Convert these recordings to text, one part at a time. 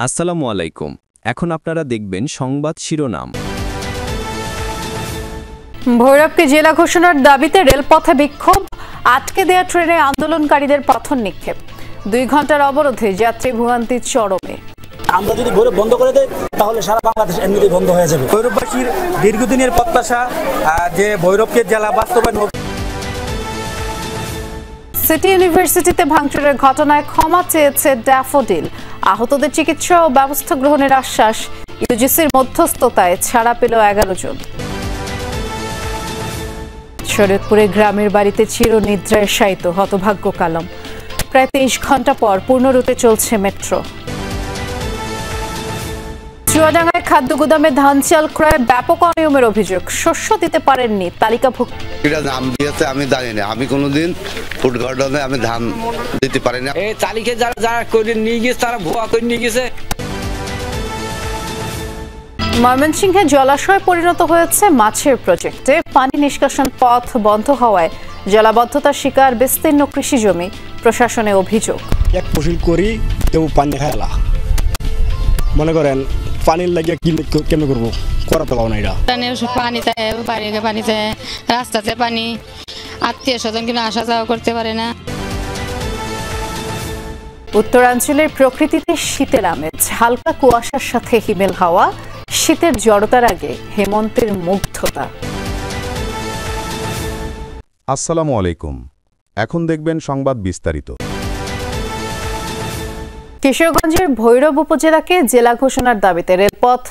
আসসালামু আলাইকুম। এখন আপনারা দেখবেন সংবাদ শিরোনাম। ভৈরবকে জেলা ঘোষণার দাবিতে রেলপথে বিক্ষোভ, আটকে দেয়া ট্রেনে আন্দোলনকারীদের পাথর নিক্ষেপ, 2 ঘন্টার অবরোধে যাত্রী ভোগান্তি চরমে। আমরা যদি ভৈরব বন্ধ করে দেই তাহলে সারা বাংলাদেশ এমনিতেই বন্ধ হয়ে যাবে। ভৈরববাসীর দীর্ঘদিনের প্রত্যাশা যে ভৈরবকে জেলা বাস্তবায়ন হবে। সিটি ইউনিভার্সিটিতে ভাঙচুরের ঘটনায় ক্ষমা চেয়েছে ড্যাফোডিল, আহতদের চিকিৎসা ও ব্যবস্থা গ্রহণের আশ্বাস, ইউজিসির মধ্যস্থতায় ছাড়া পেল 11 জন। শরীয়তপুরে গ্রামের বাড়িতে চিরনিদ্রায় শায়িত হতভাগ্য কালাম, প্রায় 23 ঘন্টা পর পূর্ণ রুটে চলছে মেট্রো। চুয়াডাঙ্গায় খাদ্য গুদামে ধান চাল ক্রয়ে ব্যাপক অনিয়মের অভিযোগ, শস্য দিতে পারেননি তালিকাভুক্ত। এটা নাম দিয়েছে আমি জানি না, আমি কোনোদিন ফুড গার্ডনে আমি ধান দিতে পারি না। এই তালিকা যারা করে নিয়ে গেছে তারা ভুয়া করে নিয়ে গেছে। ময়মনসিংহে জলাশয় পরিণত হয়েছে মাছের প্রজেক্টে, পানি নিষ্কাশন পথ বন্ধ হওয়ায় জলাবদ্ধতার শিকার বিস্তীর্ণ কৃষি জমি, প্রশাসনে অভিযোগ। এক ফসল করি কেউ পানি খাইলা, মনে করেন পানির লাগিয়ে কেমন করবো, করা তো পাও না। এটা পানিতে পানিতে রাস্তাতে পানি, আত্মীয় স্বজন কিনা আসা যাওয়া করতে পারে না। উত্তরাঞ্চলের প্রকৃতিতে শীতের আমেজ, হালকা কুয়াশার সাথে হিমেল হাওয়া, শীতের জড়তার আগে হেমন্তের মুগ্ধতা। আসসালামু আলাইকুম। এখন দেখবেন সংবাদ বিস্তারিত। কিশোরগঞ্জের ভৈরব উপজেলাকে জেলা ঘোষণার দাবিতে রেলপথ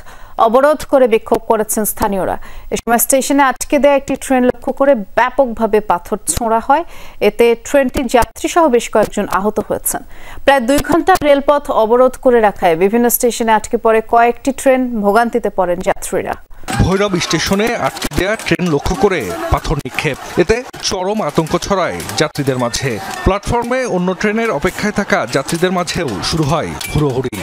অবরোধ করে বিক্ষোভ করেছেন স্থানীয়রা। এ সময় স্টেশনে আটকে দেয়া একটি ট্রেন লক্ষ্য করে ব্যাপকভাবে পাথর ছোঁড়া হয়, এতে ট্রেনটির যাত্রী সহ বেশ কয়েকজন আহত হয়েছেন। প্রায় 2 ঘন্টা রেলপথ অবরোধ করে রাখায় বিভিন্ন স্টেশনে আটকে পড়ে কয়েকটি ট্রেন, ভোগান্তিতে পড়েন যাত্রীরা। ভৈরব স্টেশনে আটকে দেয়া ট্রেন লক্ষ্য করে পাথর নিক্ষেপ, এতে চরম আতঙ্ক ছড়ায় যাত্রীদের মাঝে। প্ল্যাটফর্মে অন্য ট্রেনের অপেক্ষায় থাকা যাত্রীদের মাঝেও শুরু হয় হুড়োহুড়ি।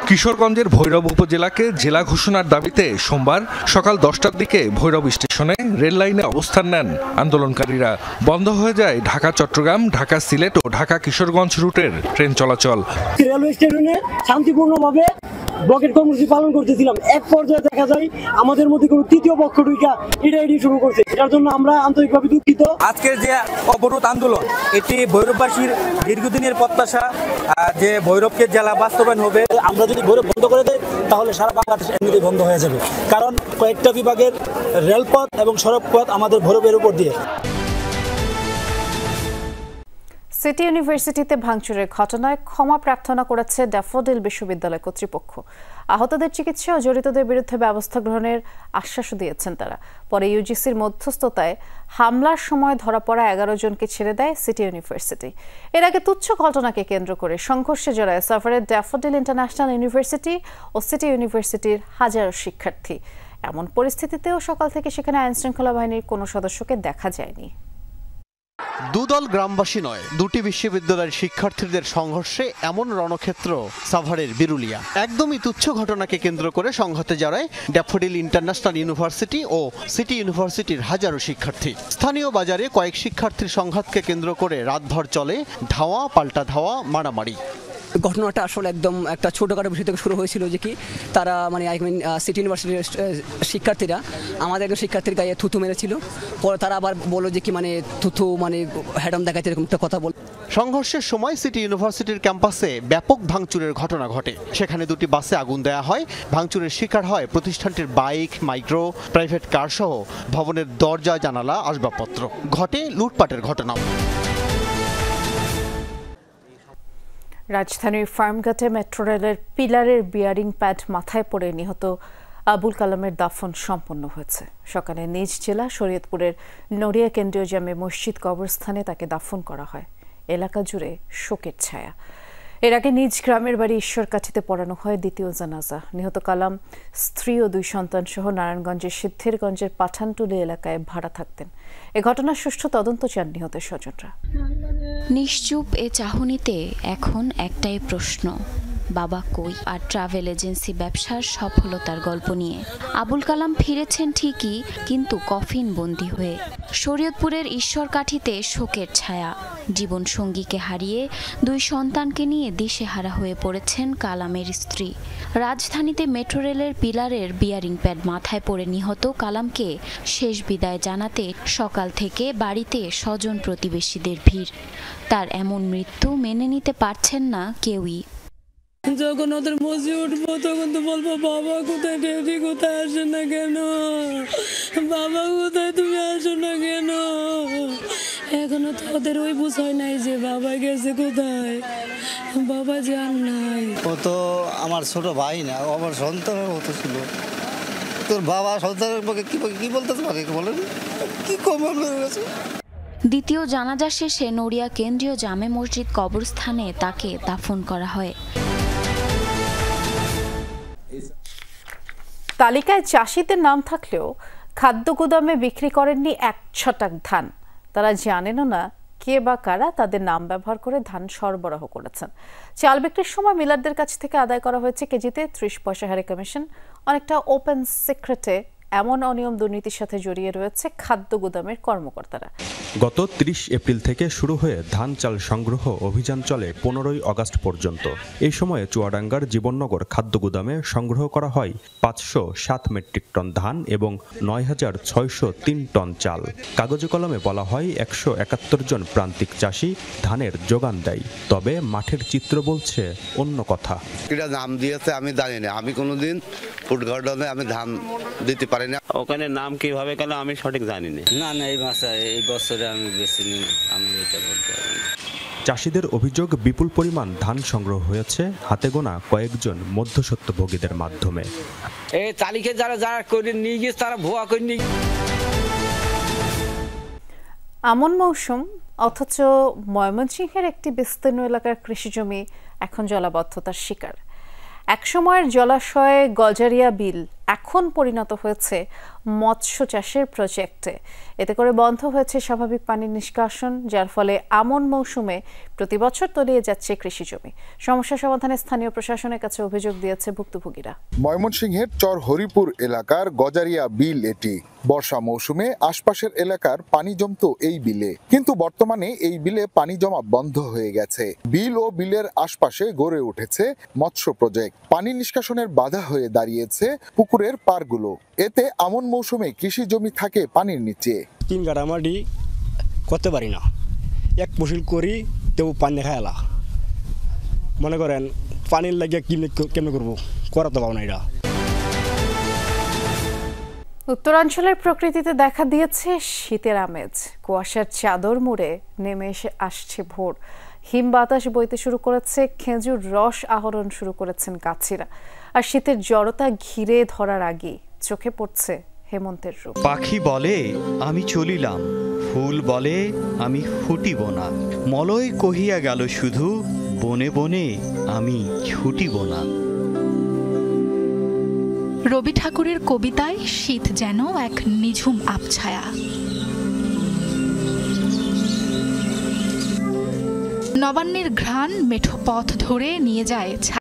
কিশোরগঞ্জের ভৈরব উপজেলাকে জেলা ঘোষণার দাবিতে সোমবার সকাল 10টার দিকে ভৈরব স্টেশনে রেল লাইনে অবস্থান নেন আন্দোলনকারীরা। বন্ধ হয়ে যায় ঢাকা চট্টগ্রাম, ঢাকা সিলেট ও ঢাকা কিশোরগঞ্জ রুটের ট্রেন চলাচল। রেলওয়ে স্টেশনে শান্তিপূর্ণভাবে ব্লকেট কর্মসূচি পালন করতেছিলাম, এক পর্যায়ে দেখা যায় আমাদের মধ্যে কোনো তৃতীয় পক্ষ ঢুকা এটাই শুরু করছে। এটার জন্য আমরা আন্তরিকভাবে দুঃখিত। আজকের যে অবরোধ আন্দোলন, এটি ভৈরববাসীর দীর্ঘদিনের প্রত্যাশা যে ভৈরবকে জেলা বাস্তবায়ন হবে। আমরা যদি ভৈরব বন্ধ করে দেই তাহলে সারা বাংলাদেশ এমনিতেই বন্ধ হয়ে যাবে, কারণ কয়েকটা বিভাগের রেলপথ এবং সড়ক পথ আমাদের ভৈরবের উপর দিয়ে। সিটি ইউনিভার্সিটিতে ভাঙচুরের ঘটনায় ক্ষমা প্রার্থনা করেছে ড্যাফোডিল বিশ্ববিদ্যালয় কর্তৃপক্ষ। আহতদের চিকিৎসা ও জড়িতদের বিরুদ্ধে ব্যবস্থা গ্রহণের আশ্বাসও দিয়েছেন তারা। পরে ইউজিসির মধ্যস্থতায় হামলার সময় ধরা পড়া 11 জনকে ছেড়ে দেয় সিটি ইউনিভার্সিটি। এর আগে তুচ্ছ ঘটনাকে কেন্দ্র করে সংঘর্ষে জড়ায় সাভারের ড্যাফোডিল ইন্টারন্যাশনাল ইউনিভার্সিটি ও সিটি ইউনিভার্সিটির হাজারো শিক্ষার্থী। এমন পরিস্থিতিতেও সকাল থেকে সেখানে আইনশৃঙ্খলা বাহিনীর কোনো সদস্যকে দেখা যায়নি। দুদল গ্রামবাসী নয়, দুটি বিশ্ববিদ্যালয়ের শিক্ষার্থীদের সংঘর্ষে এমন রণক্ষেত্র সাভারের বিরুলিয়া। একদমই তুচ্ছ ঘটনাকে কেন্দ্র করে সংঘাতে জড়ায় ড্যাফোডিল ইন্টারন্যাশনাল ইউনিভার্সিটি ও সিটি ইউনিভার্সিটির হাজারো শিক্ষার্থী। স্থানীয় বাজারে কয়েক শিক্ষার্থীর সংঘাতকে কেন্দ্র করে রাতভর চলে ধাওয়া পাল্টা ধাওয়া, মারামারি। ঘটনাটা আসলে একদম একটা ছোটখাটো বিষয় থেকে শুরু হয়েছিল, যে কি তারা সিটি ইউনিভার্সিটির শিক্ষার্থীরা আমাদের একজন শিক্ষার্থীর গায়ে থুতু মেরেছিল। পরে তারা আবার বললো যে কি থুতু হ্যাডম দেখাচ্ছে, এরকম একটা কথা বল। সংঘর্ষের সময় সিটি ইউনিভার্সিটির ক্যাম্পাসে ব্যাপক ভাঙচুরের ঘটনা ঘটে। সেখানে 2টি বাসে আগুন দেওয়া হয়। ভাঙচুরের শিকার হয় প্রতিষ্ঠানটির বাইক, মাইক্রো, প্রাইভেট কার সহ ভবনের দরজা, জানালা, আসবাবপত্র। ঘটে লুটপাটের ঘটনা। রাজধানীর ফার্মগেটে মেট্রো রেলের পিলারের বিয়ারিং প্যাড মাথায় পড়ে নিহত আবুল কালামের দাফন সম্পন্ন হয়েছে। সকালে নিজ জেলা শরীয়তপুরের নড়িয়া কেন্দ্রীয় জামে মসজিদ কবরস্থানে তাকে দাফন করা হয়। এলাকা জুড়ে শোকের ছায়া। এর আগে নিজ গ্রামের বাড়ি ঈশ্বরকাঠিতে পড়ানো হয় দ্বিতীয় জানাজা। নিহত কালাম স্ত্রী ও 2 সন্তান সহ নারায়ণগঞ্জের সিদ্ধিরগঞ্জের পাঠানটুলি এলাকায় ভাড়া থাকতেন। এ ঘটনার সুষ্ঠু তদন্ত চান নিহতের স্বজনরা। নিশ্চুপ এ চাহনিতে এখন একটাই প্রশ্ন, বাবা কই আর ট্রাভেল এজেন্সি ব্যবসার সফলতার গল্প নিয়ে। আবুল কালাম ফিরেছেন ঠিকই, কিন্তু কফিন বন্দী হয়ে। শরীয়তপুরের ঈশ্বরকাঠিতে শোকের ছায়া। জীবন সঙ্গীকে হারিয়ে 2 সন্তানকে নিয়ে দিশেহারা হয়ে পড়েছেন কালামের স্ত্রী। রাজধানীতে মেট্রো রেলের পিলারের বিয়ারিং প্যাড মাথায় পড়ে নিহত কালামকে শেষ বিদায় জানাতে সকাল থেকে বাড়িতে স্বজন প্রতিবেশীদের ভিড়। তার এমন মৃত্যু মেনে নিতে পারছেন না কেউই। যখন ওদের মসজিদ উঠবো তখন তো বলবো, বাবা কোথায়, ডেডি কোথায়, আসে না কেন, বাবা কোথায়, তুমি আসো না কেন। এখনো তো ওদের ওই বুঝায় নাই যে বাবা গেছে কোথায়, বাবা যান নাই। ও তো আমার ছোট ভাই না, আমার সন্তানের মতো ছিল। তোর বাবা সন্তানের পক্ষে কি বলতে পারে বলেন, কি কম আপনার কাছে। দ্বিতীয় জানাজা শেষে নড়িয়া কেন্দ্রীয় জামে মসজিদ কবরস্থানে তাকে দাফন করা হয়। তালিকায় চাষিদের নাম থাকলেও খাদ্য গুদামে বিক্রি করেননি 1 ছটাক ধান। তারা জানেনও না কে বা কারা তাদের নাম ব্যবহার করে ধান সরবরাহ করেছেন। চাল বিক্রির সময় মিলারদের কাছ থেকে আদায় করা হয়েছে কেজিতে 30 পয়সা হারে কমিশন। অনেকটা ওপেন সিক্রেটে এমন অনিয়ম দুর্নীতির সাথে জড়িয়ে রয়েছে খাদ্য গুদামের কর্মকর্তারা। গত 30 এপ্রিল থেকে শুরু হয়ে ধান চাল সংগ্রহ অভিযান চলে 15 আগস্ট পর্যন্ত। এই সময়ে চুয়াডাঙ্গার জীবননগর খাদ্য গুদামে সংগ্রহ করা হয় 507 মেট্রিক টন ধান এবং 9603 টন চাল। কাগজে কলমে বলা হয় 171 জন প্রান্তিক চাষি ধানের যোগান দেয়, তবে মাঠের চিত্র বলছে অন্য কথা। এটা নাম দিয়েছে আমি জানি না, আমি কোনোদিন ফুড গার্ডেনে আমি ধান দিতে পারি না। ওখানে নাম কিভাবে গেল আমি সঠিক জানি না। না এই বছরে আমি বেশি আমি এটা বলতে পারি না। চাষিদের অভিযোগ, বিপুল পরিমাণ ধান সংগ্রহ হয়েছে হাতে গোনা কয়েকজন মধ্যস্বত্বভোগীদের মাধ্যমে। এই তালিকা যারা করে নিয়ে গেছে তারা ভুয়া করে নিয়ে। আমন মৌসুম, অথচ ময়মনসিংহের একটি বিস্তীর্ণ এলাকার কৃষিজমি এখন জলাবদ্ধতার শিকার। একসময়ের জলাশয় গজারিয়া বিল এখন পরিণত হয়েছে মৎস্য চাষের প্রজেক্টে। এতে করে বন্ধ হয়েছে স্বাভাবিক পানির নিষ্কাশন, যার ফলে আমন মৌসুমে প্রতি বছর তলিয়ে যাচ্ছে কৃষিজমি। সমস্যা সমাধানে স্থানীয় প্রশাসনের কাছে অভিযোগ দিয়েছে ভুক্তভোগীরা। ময়মনসিংহের চর হরিপুর এলাকার গজারিয়া বিল এটি। বর্ষা মৌসুমে আশপাশের এলাকার পানি জমতো এই বিলে, কিন্তু বর্তমানে এই বিলে পানি জমা বন্ধ হয়ে গেছে। বিল ও বিলের আশপাশে গড়ে উঠেছে মৎস্য প্রজেক্ট। পানি নিষ্কাশনের বাধা হয়ে দাঁড়িয়েছে পুকুরের পাড়গুলো। এতে আমন মৌসুমে কৃষি জমি থাকে পানির নিচে। 3 গাড়া মাটি করতে পারি না, এক ফসল করি তেও পানি খাইলা। মনে করেন পানির লাগিয়ে কেমন করবো, করা তো পাও না। এটা উত্তরাঞ্চলের প্রকৃতিতে দেখা দিয়েছে শীতের আমেজ। কুয়াশার চাদর মুড়ে নেমে আসছে ভোর। হিম বাতাস বইতে শুরু করেছে, খেজুর রস আহরণ শুরু করেছেন গাছিরা। আর শীতের জড়তা ঘিরে ধরার আগে চোখে পড়ছে হেমন্তের রূপ। পাখি বলে আমি চলিলাম, ফুল বলে আমি ফুটিব না, মলয় কহিয়া গেল শুধু, বনে বনে আমি ছুটিব না। রবি ঠাকুরের কবিতায় শীত যেন এক নিঝুম আবছায়া। নবান্নের ঘ্রাণ মেঠো পথ ধরে নিয়ে যায়